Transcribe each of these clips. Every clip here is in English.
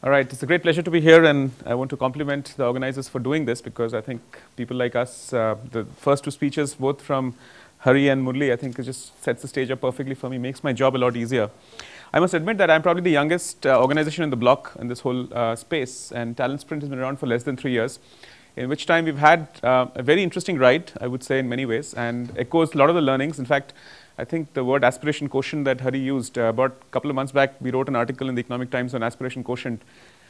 All right, it's a great pleasure to be here, and I want to compliment the organizers for doing this because I think people like us, the first two speeches, both from Hari and Murli, I think it just sets the stage up perfectly for me, makes my job a lot easier. I must admit that I'm probably the youngest organization in the block in this whole space, and Talent Sprint has been around for less than 3 years, in which time we've had a very interesting ride, I would say, in many ways, and echoes a lot of the learnings. In fact, I think the word aspiration quotient that Hari used, about a couple of months back, we wrote an article in the Economic Times on aspiration quotient.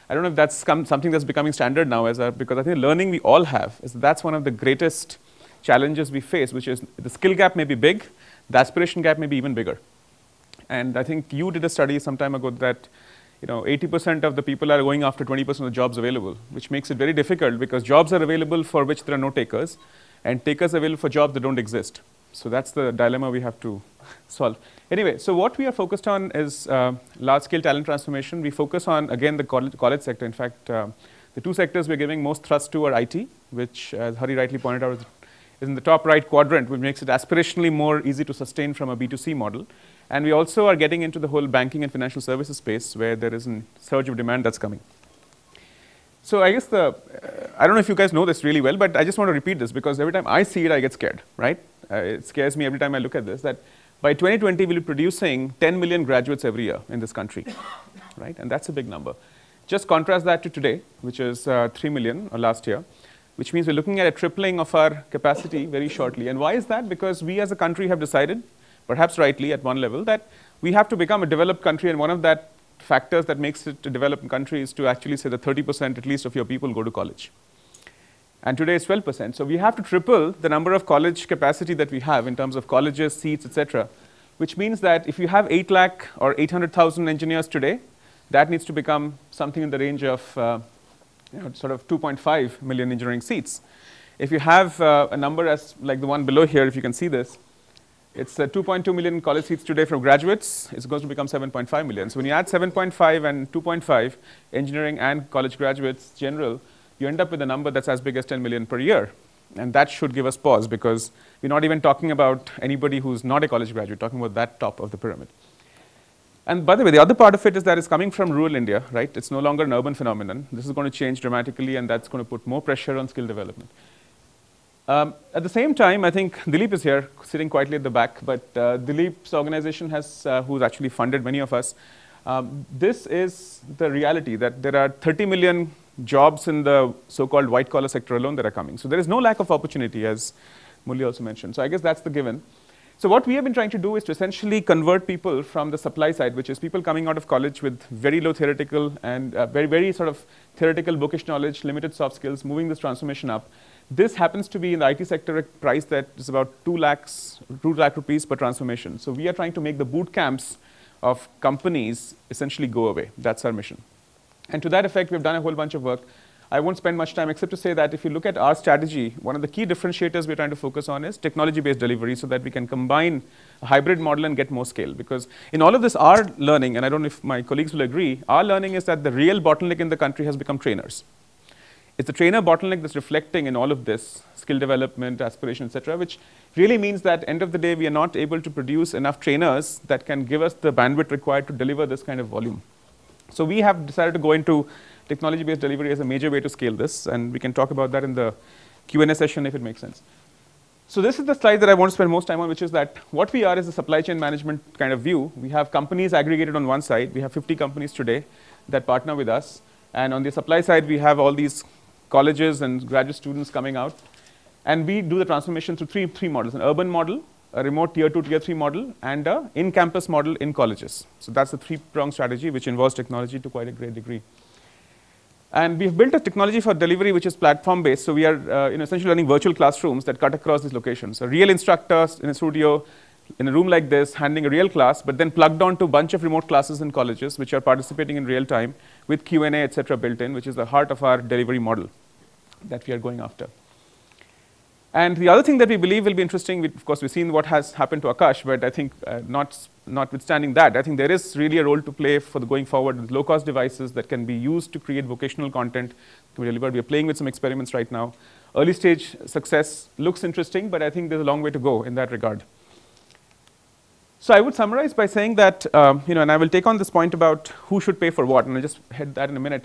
I don't know if that's something that's becoming standard now, because I think the learning we all have is that's one of the greatest challenges we face, which is the skill gap may be big, the aspiration gap may be even bigger. And I think you did a study some time ago that 80% of the people are going after 20% of the jobs available, which makes it very difficult because jobs are available for which there are no takers, and takers are available for jobs that don't exist. So that's the dilemma we have to solve. Anyway, so what we are focused on is large-scale talent transformation. We focus on, again, the college sector. In fact, the two sectors we're giving most thrust to are IT, which, as Hari rightly pointed out, is in the top right quadrant, which makes it aspirationally more easy to sustain from a B2C model. And we also are getting into the whole banking and financial services space, where there is a surge of demand that's coming. So I guess I don't know if you guys know this really well, but I just want to repeat this because every time I see it, I get scared, right? It scares me every time I look at this, that by 2020, we'll be producing 10 million graduates every year in this country, right? And that's a big number. Just contrast that to today, which is 3 million, or last year, which means we're looking at a tripling of our capacity very shortly. And why is that? Because we as a country have decided, perhaps rightly at one level, that we have to become a developed country, and one of that factors that makes it a developed country is to actually say that 30% at least of your people go to college. And today it's 12%. So we have to triple the number of college capacity that we have in terms of colleges, seats, etc., which means that if you have 8 lakh or 800,000 engineers today, that needs to become something in the range of sort of 2.5 million engineering seats. If you have a number as like the one below here, if you can see this, it's 2.2 million college seats today for graduates. It's going to become 7.5 million. So when you add 7.5 and 2.5 engineering and college graduates general, you end up with a number that's as big as 10 million per year. And that should give us pause because we're not even talking about anybody who's not a college graduate, talking about that top of the pyramid. And by the way, the other part of it is that it's coming from rural India, right? It's no longer an urban phenomenon. This is going to change dramatically, and that's going to put more pressure on skill development. At the same time, I think Dilip is here, sitting quietly at the back, but Dilip's organization has, who's actually funded many of us, this is the reality that there are 30 million jobs in the so-called white-collar sector alone that are coming. So there is no lack of opportunity, as Murli also mentioned. So I guess that's the given. So what we have been trying to do is to essentially convert people from the supply side, which is people coming out of college with very low theoretical and very sort of theoretical bookish knowledge, limited soft skills, moving this transformation up. This happens to be in the IT sector a price that is about 2 lakh rupees per transformation. So we are trying to make the boot camps of companies essentially go away. That's our mission. And to that effect, we've done a whole bunch of work. I won't spend much time except to say that if you look at our strategy, one of the key differentiators we're trying to focus on is technology-based delivery so that we can combine a hybrid model and get more scale. Because in all of this, our learning, and I don't know if my colleagues will agree, our learning is that the real bottleneck in the country has become trainers. It's the trainer bottleneck that's reflecting in all of this, skill development, aspiration, et cetera, which really means that end of the day, we are not able to produce enough trainers that can give us the bandwidth required to deliver this kind of volume. So we have decided to go into technology-based delivery as a major way to scale this, and we can talk about that in the Q&A session if it makes sense. So this is the slide that I want to spend most time on, which is that what we are is a supply chain management kind of view. We have companies aggregated on one side. We have 50 companies today that partner with us. And on the supply side, we have all these colleges and graduate students coming out. And we do the transformation through three models: an urban model, a remote tier 2, tier 3 model, and an in-campus model in colleges. So that's the three-pronged strategy, which involves technology to quite a great degree. And we've built a technology for delivery which is platform-based. So we are essentially running virtual classrooms that cut across these locations. A real instructor in a studio, in a room like this, handling a real class, but then plugged onto a bunch of remote classes in colleges which are participating in real time with Q&A, et cetera, built in, which is the heart of our delivery model that we are going after. And the other thing that we believe will be interesting, of course, we've seen what has happened to Akash, but I think notwithstanding that, I think there is really a role to play for the going forward with low-cost devices that can be used to create vocational content to be delivered. We are playing with some experiments right now. Early stage success looks interesting, but I think there's a long way to go in that regard. So I would summarize by saying that, and I will take on this point about who should pay for what, and I'll just head that in a minute.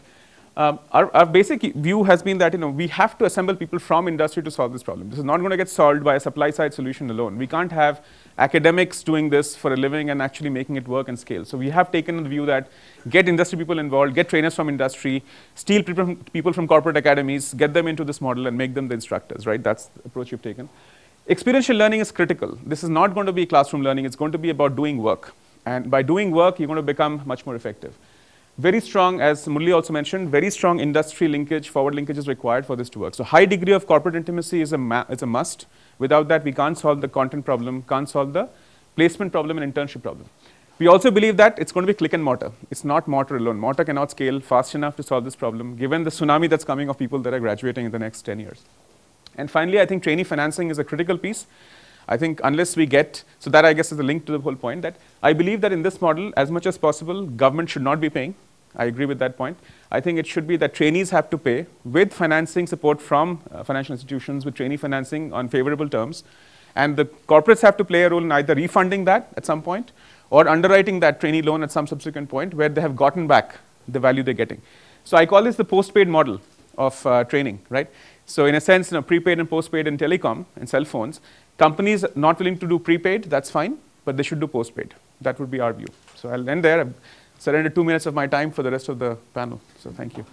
Our basic view has been that we have to assemble people from industry to solve this problem. This is not going to get solved by a supply side solution alone. We can't have academics doing this for a living and actually making it work and scale. So we have taken the view that get industry people involved, get trainers from industry, steal people from corporate academies, get them into this model and make them the instructors, right? That's the approach we've taken. Experiential learning is critical. This is not going to be classroom learning. It's going to be about doing work. And by doing work, you're going to become much more effective. Very strong, as Murli also mentioned, very strong industry linkage, forward linkage is required for this to work. So high degree of corporate intimacy is a must. Without that, we can't solve the content problem, can't solve the placement problem and internship problem. We also believe that it's going to be click and mortar. It's not mortar alone. Mortar cannot scale fast enough to solve this problem, given the tsunami that's coming of people that are graduating in the next 10 years. And finally, I think trainee financing is a critical piece. I think unless we get, so that I guess is the link to the whole point, that I believe that in this model, as much as possible, government should not be paying. I agree with that point. I think it should be that trainees have to pay with financing support from financial institutions, with trainee financing on favorable terms. And the corporates have to play a role in either refunding that at some point or underwriting that trainee loan at some subsequent point where they have gotten back the value they're getting. So I call this the post-paid model of training, right? So in a sense, prepaid and postpaid in telecom and cell phones, companies not willing to do prepaid, that's fine, but they should do postpaid. That would be our view. So I'll end there. I've surrendered 2 minutes of my time for the rest of the panel. So thank you.